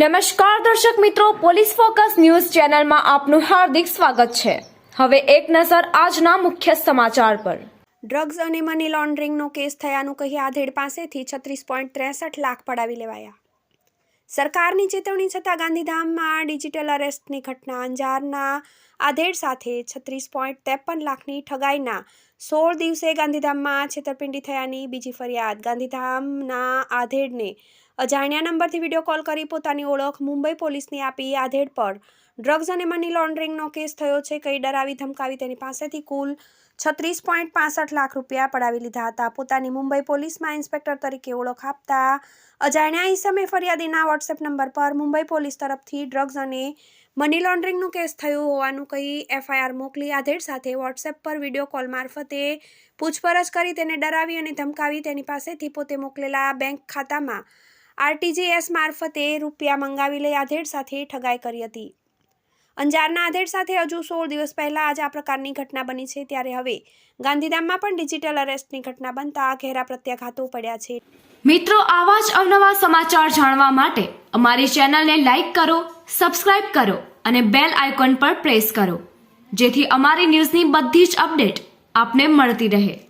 નમસ્કાર દર્શક મિત્રો, પોલીસ ફોકસ ન્યૂઝ ચેનલમાં આપનું હાર્દિક સ્વાગત છે। હવે એક નજર આજના મુખ્ય સમાચાર પર। ડ્રગ્સ અને મની લોન્ડરિંગનો કેસ થયાનું કહી આધેડ પાસેથી 36.63 લાખ પડાવી લેવાયા। સરકારની ચેતવણી છતાં ગાંધીધામમાં ડિજિટલ અરેસ્ટની ઘટના। અંજારના આધેડ સાથે 36.53 લાખની ઠગાઈના 16 દિવસે ગાંધીધામમાં છેતરપિંડી થયાની બીજી ફરિયાદ। ગાંધીધામના આધેડને અજાણ્યા નંબરથી વિડીયો કોલ કરી પોતાની ઓળખ મુંબઈ પોલીસની આપી આધેડ પર ડ્રગ્સ અને મની લોન્ડરિંગનો કેસ થયો છે કઈ ડરાવી ધમકાવી તેની પાસેથી કુલ 36.65 લાખ રૂપિયા પડાવી લીધા હતા। પોતાની મુંબઈ પોલીસમાં ઇન્સ્પેક્ટર તરીકે ઓળખ આપતા અજાણ્યા ઈસમે ફરિયાદીના વોટ્સએપ નંબર પર મુંબઈ પોલીસ તરફથી ડ્રગ્સ અને મની લોન્ડરિંગનું કેસ થયું હોવાનું કહી એફઆઈઆર મોકલી આધેડ સાથે વોટ્સએપ પર વિડીયો કોલ મારફતે પૂછપરછ કરી તેને ડરાવી અને ધમકાવી તેની પાસેથી પોતે મોકલેલા બેંક ખાતામાં આરટીજીએસ મારફતે રૂપિયા મંગાવી લઈ આધેડ સાથે ઠગાઈ કરી હતી। અંજારના આધેડ સાથે હજુ 16 દિવસ પહેલા જ આ પ્રકારની ઘટના બની છે, ત્યારે હવે ગાંધીધામમાં પણ ડિજિટલ અરેસ્ટની ઘટના બનતા ઘેરા પ્રત્યાઘાતો પડ્યા છે। મિત્રો, આવા જ અવનવા સમાચાર જાણવા માટે અમારી ચેનલને લાઈક કરો, સબસ્ક્રાઇબ કરો અને બેલ આઇકોન પર પ્રેસ કરો, જેથી અમારી ન્યૂઝની બધી જ અપડેટ આપને મળતી રહે।